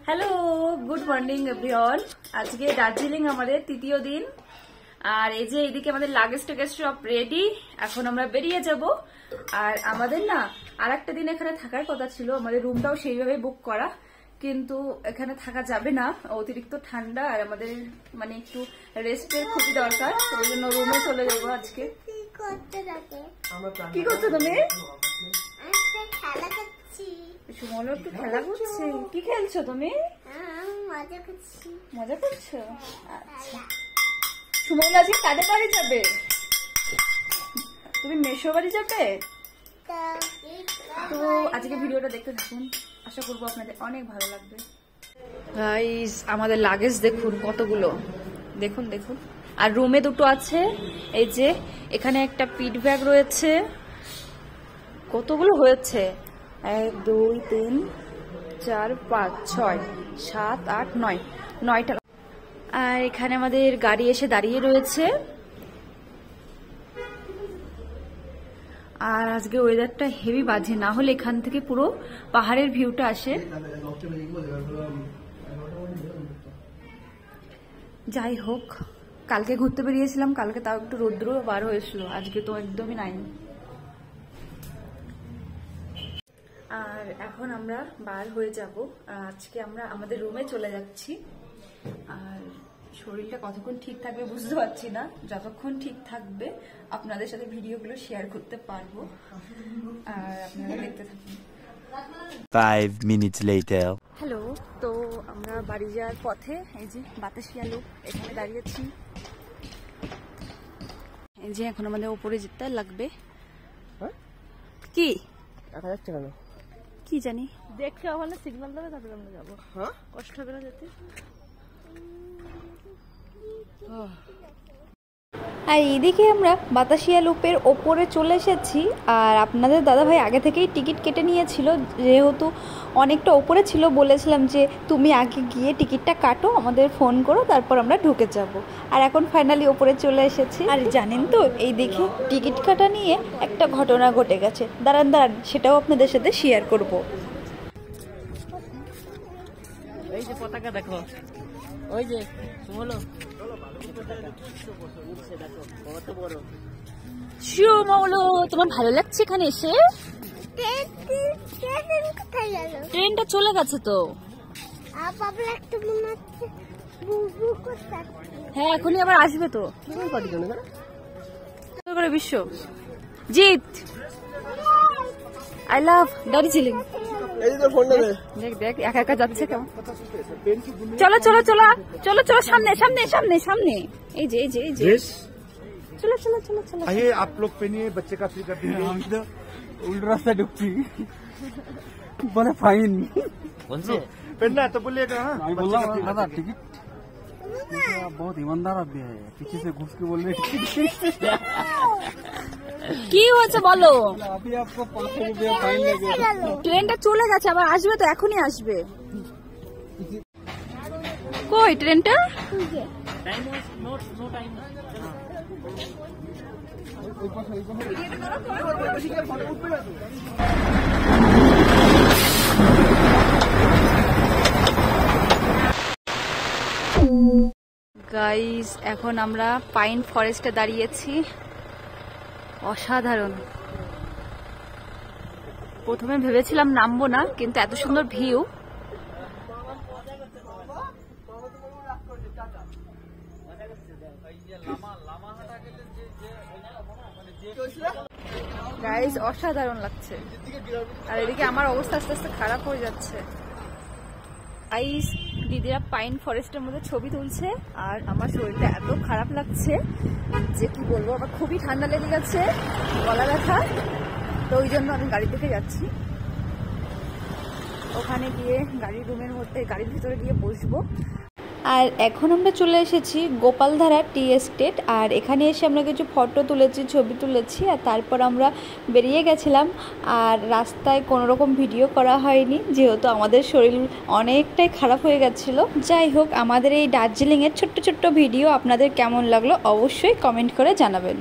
Hello, good morning everyone. আজকে দার্জিলিং আমাদের তৃতীয় দিন। আর এই যে এইদিকে আমাদের লাগেজ টাগেজ সব রেডি। এখন আমরা বেরিয়ে যাব। আর আমাদের না আরেকটা দিন এখানে থাকার কথা ছিল, আমাদের রুমটাও সেইভাবে বুক করা, কিন্তু এখানে থাকা যাবে না, অতিরিক্ত ঠান্ডা আর আমাদের মানে একটু রেস্টের খুবই দরকার। ওই জন্য রুমে চলে যাবো আজকে। কি করছো তুমি? সুমল একটু খেলা করছে। কি খেলছো তুমি? মজা করছো? আচ্ছা, সুমল আজকে কাদের বাড়ি যাবে? তুমি মেশো বাড়ি যাবে? তো আজকে ভিডিওটা দেখতে থাকুন, আশা করবো আপনাদের অনেক ভালো লাগবে। গাইস, আমাদের লাগেজ দেখুন কতগুলো, দেখুন দেখুন। আর রুমে দুটো আছে, এই যে এখানে একটা পিট ব্যাগ রয়েছে। কতগুলো হয়েছে? 1 2 3 4 5 6 7 8 9, 9টা। আর এখানে আমাদের গাড়ি এসে দাঁড়িয়ে রয়েছে। আর আজকে ওয়েদারটা হেভি বাজে, না হলে এখান থেকে পুরো পাহাড়ের ভিউটা আসে। যাই হোক, কালকে ঘুরতে বেরিয়েছিলাম, কালকে তাও একটু রৌদ্র বার হয়েছিল, আজকে তো একদমই নাই। আর এখন আমরা বার হয়ে যাব। আজকে আমরা আমাদের রুমে চলে যাচ্ছি। আর শরীরটা কতক্ষণ ঠিক থাকবে বুঝতে পারছি না, যতক্ষণ ঠিক থাকবে আপনাদের সাথে ভিডিওগুলো শেয়ার করতে পারবো। আর আপনারা দেখতে থাকুন। 5 minutes later. হ্যালো, তো আমরা বাড়ি যাওয়ার পথে এই যে বাতাসিয়া লোক এখানে দাঁড়িয়েছি। এই যে এখন আমাদের উপরে যেতে লাগবে। কি দেখা যাচ্ছে কেন কি জানি, দেখে ওখানে সিগন্যাল দেবে, তারপরে আমরা যাবো। হ্যাঁ, কষ্ট হবে না যেতে। আর এইদিকে আমরা বাতাসিয়া লুপের ওপরে চলে এসেছি। আর আপনাদের দাদাভাই আগে থেকেই টিকিট কেটে নিয়েছিল, যেহেতু অনেকটা ওপরে ছিল। বলেছিলাম যে তুমি আগে গিয়ে টিকিটটা কাটো, আমাদের ফোন করো, তারপর আমরা ঢুকে যাব। আর এখন ফাইনালি ওপরে চলে এসেছি। আর জানেন তো, এই দেখে টিকিট কাটা নিয়ে একটা ঘটনা ঘটে গেছে। দাঁড়ান দাঁড়ান, সেটাও আপনাদের সাথে শেয়ার করব। এই যে পতাকা দেখো, ওই যে হলো তোমার ভালো লাগছে এখানে এসে? ট্রেনটা চলে গেছে তো। হ্যাঁ, এখনই আবার আসবে তো। বিশ্ব জিত, আই লাভ দার্জিলিং। দেখ দেখ, একা একা যাচ্ছে কেমন। চলো চলো চলো চলো চলো, সামনে সামনে সামনে সামনে। এই যে এই যে এই যে, চলো চলো চলো চলো। आइए आप लोग पहनिए, बच्चे का फ्री कर दीजिए। हम तो उल्टा रास्ता डुबकी बोले फाइन पहनना है तो बोलिएगा। हाँ, मैं बोल रहा हूँ दादा टिकट बहुत ईमानदार आदमी है, पीछे से घुस के बोल रहे কি হয়েছে বলো? अभी आपको 500 रुपया फाइन लगेगा। ট্রেনটা চলে গেছে, আবার আসবে তো, এখনই আসবে। কই ট্রেনটা? গাইস, এখন আমরা পাইন ফরেস্টে দাঁড়িয়েছি। অসাধারণ। প্রথমে ভেবেছিলাম নামবো না, কিন্তু এত সুন্দর ভিউ। গাইস, অসাধারণ লাগছে। আর এদিকে আমার অবস্থা আস্তে আস্তে খারাপ হয়ে যাচ্ছে। গাইস, দিদিরা পাইন ফরেস্টের মধ্যে ছবি তুলছে, আর আমার শরীরটা এত খারাপ লাগছে যে কি বলবো। আমার খুবই ঠান্ডা লেগে গেছে, গলা ব্যথা। তো ওই জন্য আমি গাড়ি থেকে যাচ্ছি, ওখানে গিয়ে গাড়ির রুমের মধ্যে, গাড়ির ভিতরে গিয়ে বসবো। আর এখন আমরা চলে এসেছি গোপালধারা টি এস্টেট। আর এখানে এসে আমরা কিছু ফটো তুলেছি, ছবি তুলেছি, আর তারপর আমরা বেরিয়ে গেছিলাম। আর রাস্তায় কোনো রকম ভিডিও করা হয়নি, যেহেতু আমাদের শরীর অনেকটাই খারাপ হয়ে গেছিলো। যাই হোক, আমাদের এই দার্জিলিংয়ের ছোট্ট ছোট্ট ভিডিও আপনাদের কেমন লাগলো অবশ্যই কমেন্ট করে জানাবেন।